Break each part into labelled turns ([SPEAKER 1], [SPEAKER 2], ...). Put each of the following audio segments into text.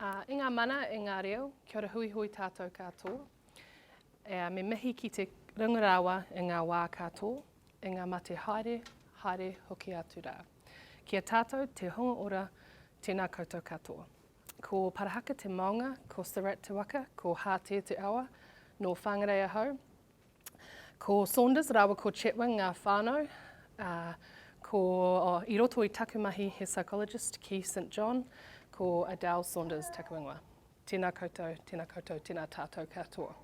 [SPEAKER 1] I ngā mana, i ngā reo, kia ora hui hui tātou katoa. Me mihi ki te rangarawa i ngā wā katoa, i ngā mate haere, haere hoki atu rā. Kia tātou te honga ora, tēnā koutou katoa. Ko Parahaka te maunga, ko Sarat te waka, ko Hātea te awa, no whangarei ahau. Ko Saunders, rawa ko Chetwin, ngā whānau. Ko i roto i takumahi he Psychologist ki St John, ko Adele Saunders takuingoa. Tēnā koutou, tēnā tātou katoa.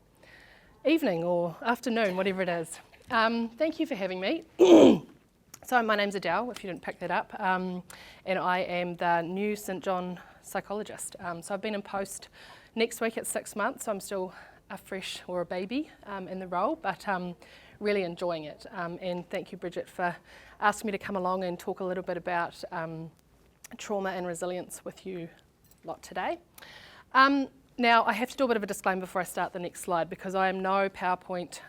[SPEAKER 1] Evening or afternoon, whatever it is. Thank you for having me. So my name's Adele, if you didn't pick that up, and I am the new St John Psychologist. So I've been in post next week at 6 months, so I'm still a fresh or a baby in the role, but really enjoying it. And thank you, Bridget, for asking me to come along and talk a little bit about trauma and resilience with you lot today. Now, I have to do a bit of a disclaimer before I start the next slide, because I am no PowerPoint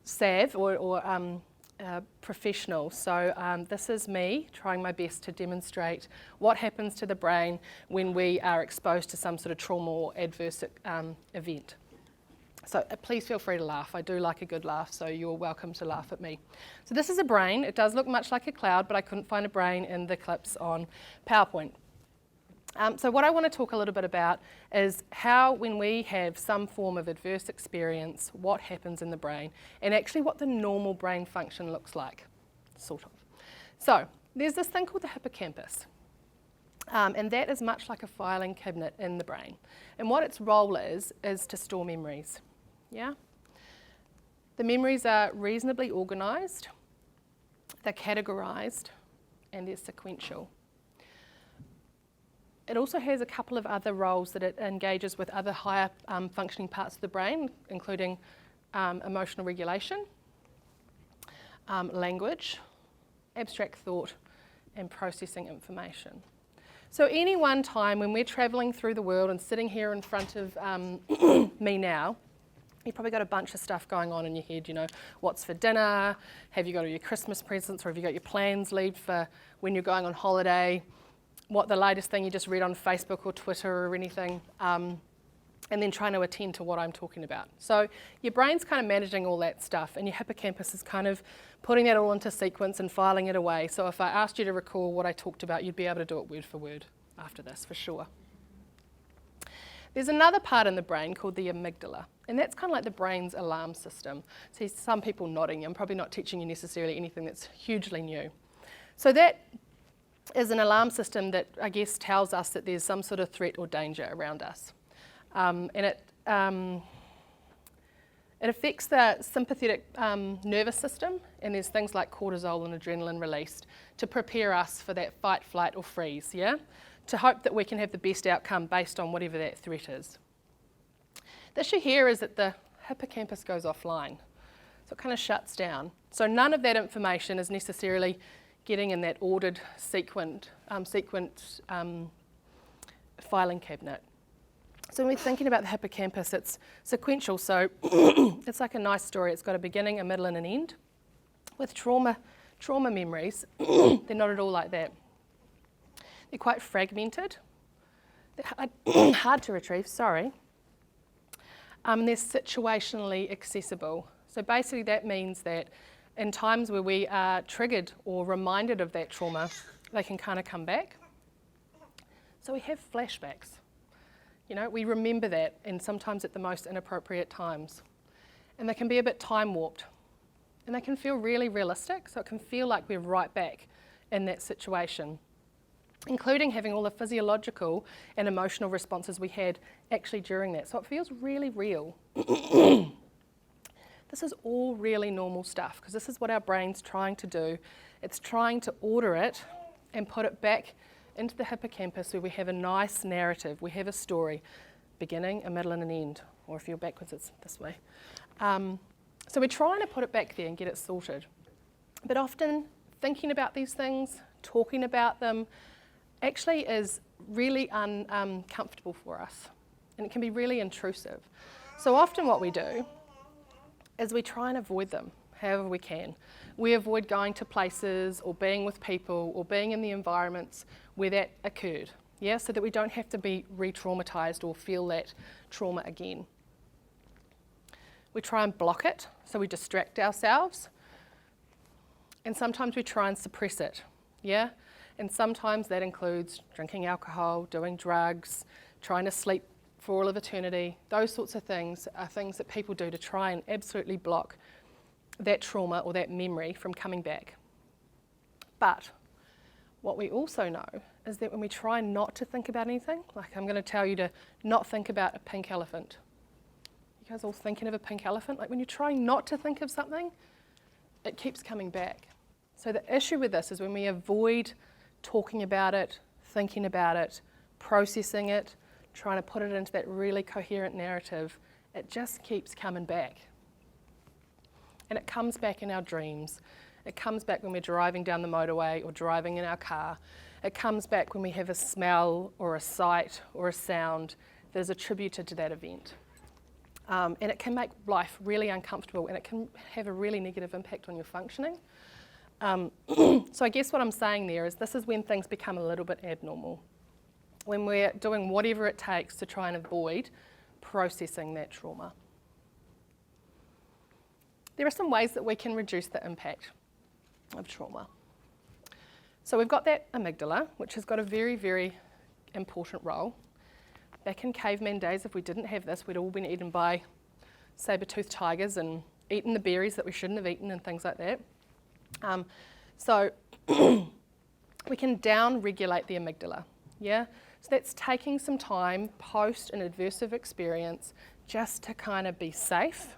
[SPEAKER 1] sav or professional. So this is me trying my best to demonstrate what happens to the brain when we are exposed to some sort of trauma or adverse event. So please feel free to laugh. I do like a good laugh, so you're welcome to laugh at me. So this is a brain. It does look much like a cloud, but I couldn't find a brain in the clips on PowerPoint. So what I want to talk a little bit about is how, when we have some form of adverse experience, what happens in the brain, and actually what the normal brain function looks like, sort of. So there's this thing called the hippocampus, and that is much like a filing cabinet in the brain. And what its role is to store memories. Yeah? The memories are reasonably organised, they're categorised, and they're sequential. It also has a couple of other roles that it engages with other higher functioning parts of the brain, including emotional regulation, language, abstract thought, and processing information. So any one time when we're travelling through the world and sitting here in front of me now, you've probably got a bunch of stuff going on in your head, you know, what's for dinner, have you got all your Christmas presents, or have you got your plans laid for when you're going on holiday, what the latest thing you just read on Facebook or Twitter or anything, and then trying to attend to what I'm talking about. So your brain's kind of managing all that stuff, and your hippocampus is kind of putting that all into sequence and filing it away. So if I asked you to recall what I talked about, you'd be able to do it word for word after this, for sure. There's another part in the brain called the amygdala, and that's kind of like the brain's alarm system. See some people nodding. I'm probably not teaching you necessarily anything that's hugely new. So that is an alarm system that, I guess, tells us that there's some sort of threat or danger around us. And it affects the sympathetic nervous system, and there's things like cortisol and adrenaline released to prepare us for that fight, flight or freeze, yeah? To hope that we can have the best outcome based on whatever that threat is. The issue here is that the hippocampus goes offline, so it kind of shuts down. So none of that information is necessarily getting in that ordered sequence filing cabinet. So when we're thinking about the hippocampus, it's sequential, so it's like a nice story. It's got a beginning, a middle and an end. With trauma memories, they're not at all like that. They're quite fragmented. They're hard to retrieve, sorry. They're situationally accessible. So basically that means that in times where we are triggered or reminded of that trauma, they can kind of come back. So we have flashbacks. You know, we remember that, and sometimes at the most inappropriate times. And they can be a bit time warped. And they can feel really realistic, so it can feel like we're right back in that situation, including having all the physiological and emotional responses we had actually during that. So it feels really real. This is all really normal stuff, because this is what our brain's trying to do. It's trying to order it and put it back into the hippocampus where we have a nice narrative, we have a story, beginning, a middle and an end, or if you're backwards it's this way. So we're trying to put it back there and get it sorted. But often thinking about these things, talking about them, actually is really uncomfortable for us, and it can be really intrusive. So often what we do is we try and avoid them however we can. We avoid going to places or being with people or being in the environments where that occurred. yeah, so that we don't have to be re-traumatized or feel that trauma again. We try and block it, so we distract ourselves, and sometimes we try and suppress it, yeah? And sometimes that includes drinking alcohol, doing drugs, trying to sleep for all of eternity. Those sorts of things are things that people do to try and absolutely block that trauma or that memory from coming back. But what we also know is that when we try not to think about anything, like I'm going to tell you to not think about a pink elephant. You guys all thinking of a pink elephant? Like when you're trying not to think of something, it keeps coming back. So the issue with this is when we avoid talking about it, thinking about it, processing it, trying to put it into that really coherent narrative, it just keeps coming back. And it comes back in our dreams. It comes back when we're driving down the motorway or driving in our car. It comes back when we have a smell or a sight or a sound that is attributed to that event. And it can make life really uncomfortable, and it can have a really negative impact on your functioning. So I guess what I'm saying there is this is when things become a little bit abnormal, when we're doing whatever it takes to try and avoid processing that trauma. There are some ways that we can reduce the impact of trauma. So we've got that amygdala, which has got a very, very important role. Back in caveman days, if we didn't have this, we'd all been eaten by saber-toothed tigers and eaten the berries that we shouldn't have eaten and things like that. So we can down-regulate the amygdala, yeah? So that's taking some time post an adversive experience just to kind of be safe.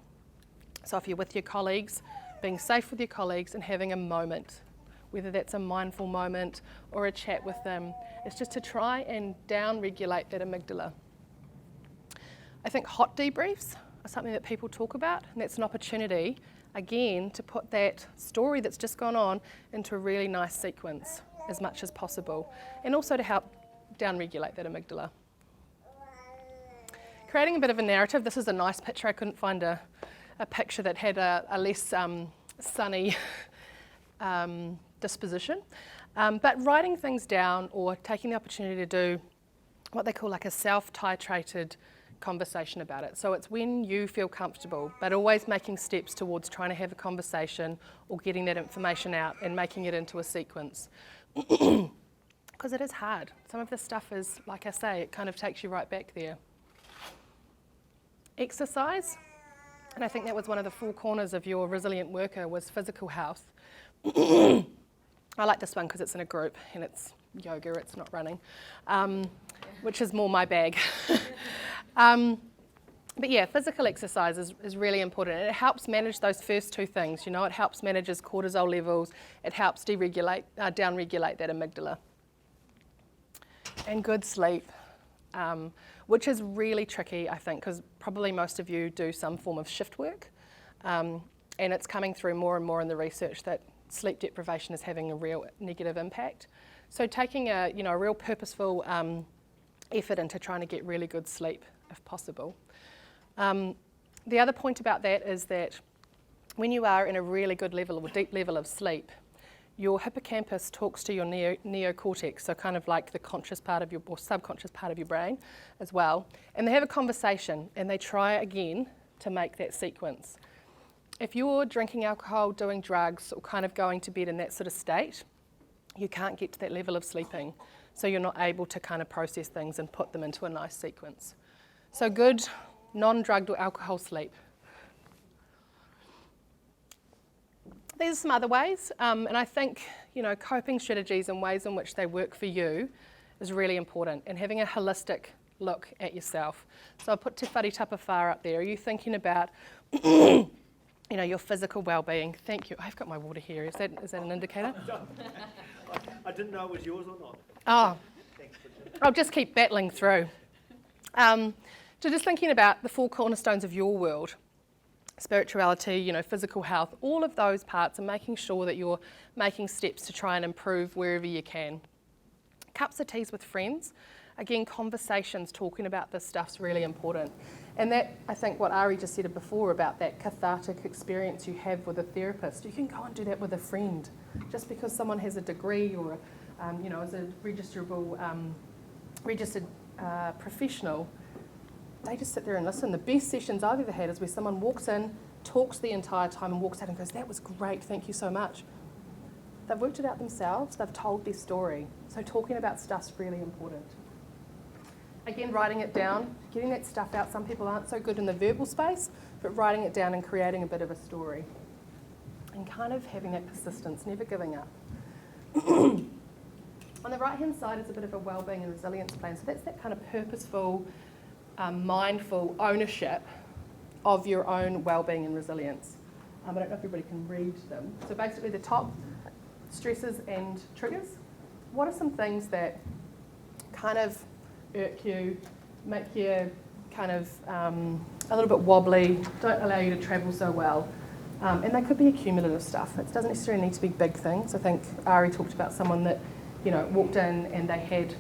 [SPEAKER 1] So if you're with your colleagues, being safe with your colleagues and having a moment, whether that's a mindful moment or a chat with them, it's just to try and down-regulate that amygdala. I think hot debriefs are something that people talk about, and that's an opportunity, again, to put that story that's just gone on into a really nice sequence as much as possible, and also to help down-regulate that amygdala. Creating a bit of a narrative. This is a nice picture. I couldn't find a picture that had a less sunny disposition. But writing things down or taking the opportunity to do what they call like a self-titrated conversation about it. So it's when you feel comfortable, but always making steps towards trying to have a conversation or getting that information out and making it into a sequence. Because it is hard. Some of this stuff is, like I say, it kind of takes you right back there. Exercise, and I think that was one of the 4 corners of your resilient worker, was physical health. I like this one because it's in a group and it's yoga, it's not running, which is more my bag. But yeah, physical exercise is really important, and it helps manage those first 2 things. You know, it helps manage cortisol levels, it helps down-regulate that amygdala. And good sleep, which is really tricky, I think, because probably most of you do some form of shift work, and it's coming through more and more in the research that sleep deprivation is having a real negative impact. So taking a real purposeful effort into trying to get really good sleep, if possible. The other point about that is that when you are in a really good level or deep level of sleep, your hippocampus talks to your neocortex, so kind of like the conscious part of your, or subconscious part of your brain as well, and they have a conversation and they try again to make that sequence. If you're drinking alcohol, doing drugs, or kind of going to bed in that sort of state, you can't get to that level of sleeping, so you're not able to kind of process things and put them into a nice sequence. So good non-drugged or alcohol sleep. There's some other ways, and I think coping strategies and ways in which they work for you is really important, and having a holistic look at yourself. So I'll put Te Whare Tapa Whā up there. Are you thinking about your physical well-being? Thank you. I've got my water here. Is that an indicator?
[SPEAKER 2] I didn't know it was yours or not.
[SPEAKER 1] Oh, I'll just keep battling through. So just thinking about the 4 cornerstones of your world. Spirituality, physical health, all of those parts, and making sure that you're making steps to try and improve wherever you can. Cups of teas with friends. Again, conversations, talking about this stuff's really important. And that, I think what Ari just said before about that cathartic experience you have with a therapist, you can go and do that with a friend. Just because someone has a degree or, is a registrable registered professional, they just sit there and listen. The best sessions I've ever had is where someone walks in, talks the entire time and walks out and goes, that was great, thank you so much. They've worked it out themselves, they've told their story. So talking about stuff's really important. Again, writing it down, getting that stuff out. Some people aren't so good in the verbal space, but writing it down and creating a bit of a story. And kind of having that persistence, never giving up. On the right-hand side is a bit of a wellbeing and resilience plan. So that's that kind of purposeful, mindful ownership of your own wellbeing and resilience. I don't know if everybody can read them. So basically the top, stresses and triggers. What are some things that kind of irk you, make you kind of a little bit wobbly, don't allow you to travel so well? And they could be accumulative stuff. It doesn't necessarily need to be big things. I think Ari talked about someone that, walked in and they had,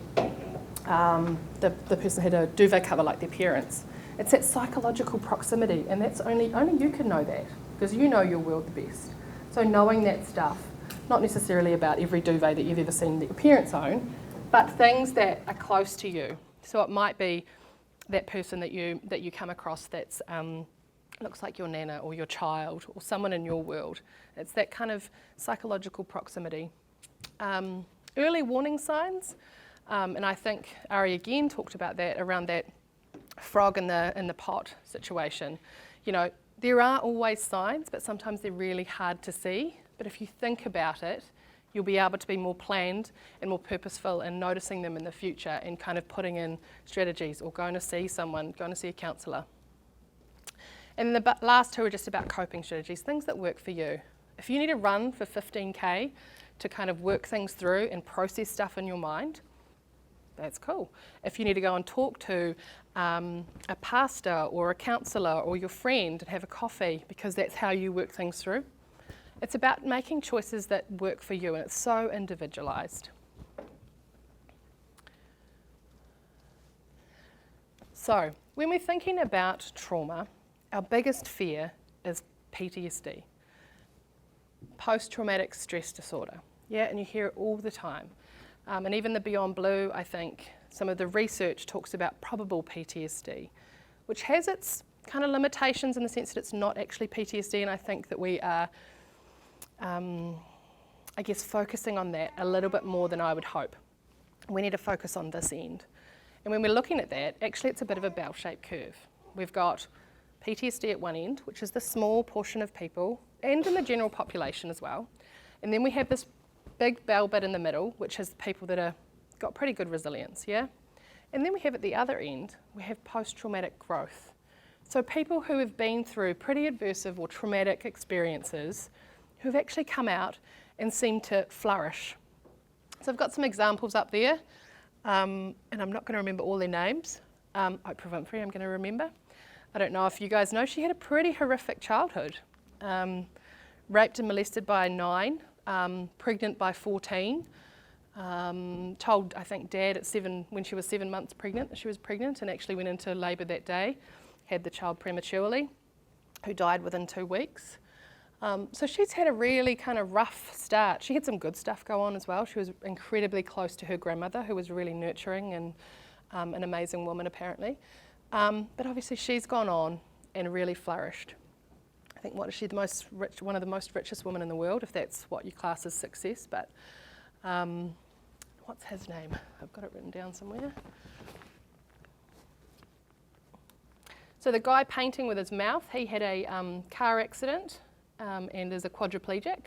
[SPEAKER 1] the person had a duvet cover like their parents. It's that psychological proximity, and that's only you can know that, because you know your world the best. So knowing that stuff, not necessarily about every duvet that you've ever seen that your parents own, but things that are close to you. So it might be that person that you come across that's looks like your nana or your child or someone in your world. It's that kind of psychological proximity. Early warning signs, and I think Ari again talked about that around that frog in the pot situation. There are always signs, but sometimes they're really hard to see. But if you think about it, you'll be able to be more planned and more purposeful in noticing them in the future and kind of putting in strategies or going to see someone, going to see a counsellor. And the last two are just about coping strategies, things that work for you. If you need to run for 15K to kind of work things through and process stuff in your mind, that's cool. If you need to go and talk to a pastor or a counsellor or your friend and have a coffee because that's how you work things through, it's about making choices that work for you, and it's so individualised. So, when we're thinking about trauma, our biggest fear is PTSD, post-traumatic stress disorder. Yeah, and you hear it all the time. And even the Beyond Blue, I think, some of the research talks about probable PTSD, which has its kind of limitations in the sense that it's not actually PTSD, and I think that we are focusing on that a little bit more than I would hope. We need to focus on this end. And when we're looking at that, actually it's a bit of a bell-shaped curve. We've got PTSD at one end, which is the small portion of people, and in the general population as well. And then we have this big bell bit in the middle, which is the people that are got pretty good resilience, yeah? And then we have at the other end, we have post-traumatic growth. So people who have been through pretty adversive or traumatic experiences who've actually come out and seem to flourish. So I've got some examples up there, and I'm not going to remember all their names. Oprah Winfrey, I'm going to remember. I don't know if you guys know, she had a pretty horrific childhood. Raped and molested by 9, pregnant by 14, told, I think, Dad at 7, when she was 7 months pregnant, that she was pregnant, and actually went into labour that day, had the child prematurely, who died within 2 weeks. So she's had a really kind of rough start. She had some good stuff go on as well. She was incredibly close to her grandmother, who was really nurturing and an amazing woman apparently. But obviously she's gone on and really flourished. I think, what is she, the most rich, one of the most richest women in the world, if that's what you class as success. But what's his name? I've got it written down somewhere. So the guy painting with his mouth, he had a car accident and is a quadriplegic.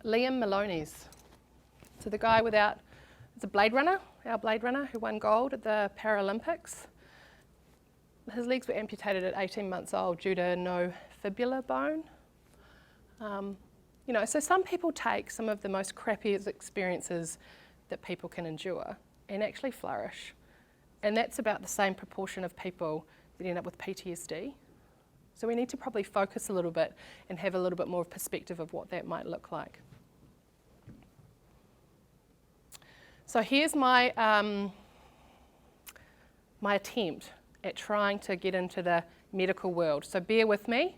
[SPEAKER 1] Liam Maloney's. So the guy without, it's a Blade Runner, our Blade Runner, who won gold at the Paralympics. His legs were amputated at 18 months old due to no fibula bone. So some people take some of the most crappiest experiences that people can endure and actually flourish. And that's about the same proportion of people that end up with PTSD. So we need to probably focus a little bit and have a little bit more perspective of what that might look like. So here's my my attempt at trying to get into the medical world. So bear with me.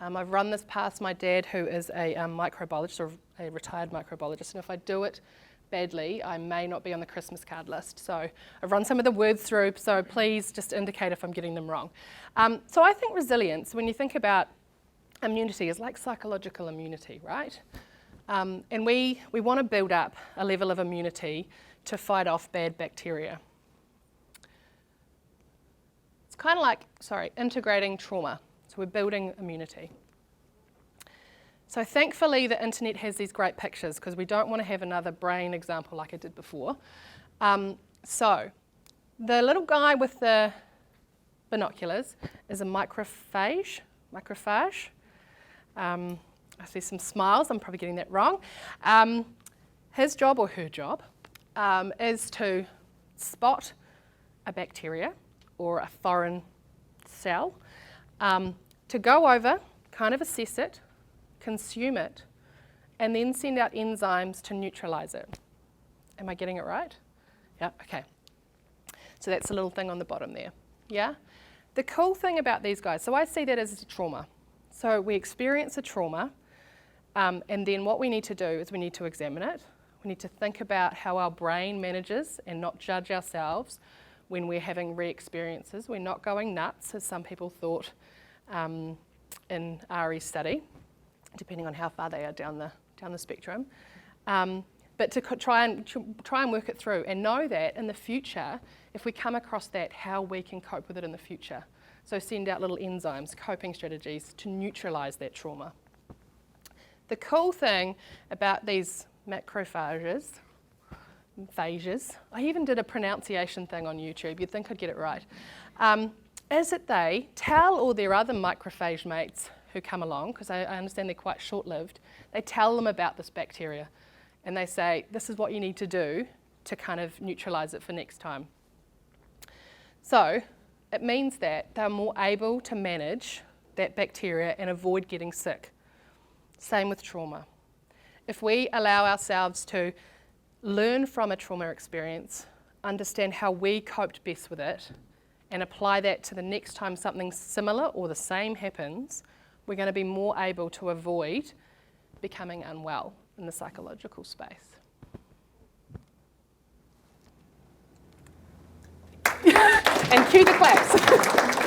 [SPEAKER 1] I've run this past my dad, who is a microbiologist, or a retired microbiologist, and if I do it badly, I may not be on the Christmas card list. So I've run some of the words through, so please just indicate if I'm getting them wrong. So I think resilience, when you think about immunity, is like psychological immunity, right? And we want to build up a level of immunity to fight off bad bacteria. It's kind of like, integrating trauma. So we're building immunity. So thankfully the internet has these great pictures because we don't want to have another brain example like I did before. So the little guy with the binoculars is a macrophage. I see some smiles, I'm probably getting that wrong. His job or her job is to spot a bacteria or a foreign cell, to go over, kind of assess it, consume it, and then send out enzymes to neutralize it. Am I getting it right? Yeah, okay. So that's a little thing on the bottom there, yeah? The cool thing about these guys, so I see that as a trauma. So we experience a trauma, and then what we need to do is we need to examine it. We need to think about how our brain manages and not judge ourselves when we're having re-experiences. We're not going nuts, as some people thought in RE study, depending on how far they are down the spectrum. But to try and work it through and know that in the future, if we come across that, how we can cope with it in the future. So send out little enzymes, coping strategies to neutralise that trauma. The cool thing about these macrophages, I even did a pronunciation thing on YouTube, you'd think I'd get it right, is that they tell all their other macrophage mates who come along, because I understand they're quite short-lived, they tell them about this bacteria and they say, this is what you need to do to kind of neutralise it for next time. So it means that they're more able to manage that bacteria and avoid getting sick. Same with trauma. If we allow ourselves to learn from a trauma experience, understand how we coped best with it, and apply that to the next time something similar or the same happens, we're going to be more able to avoid becoming unwell in the psychological space. And cue the claps.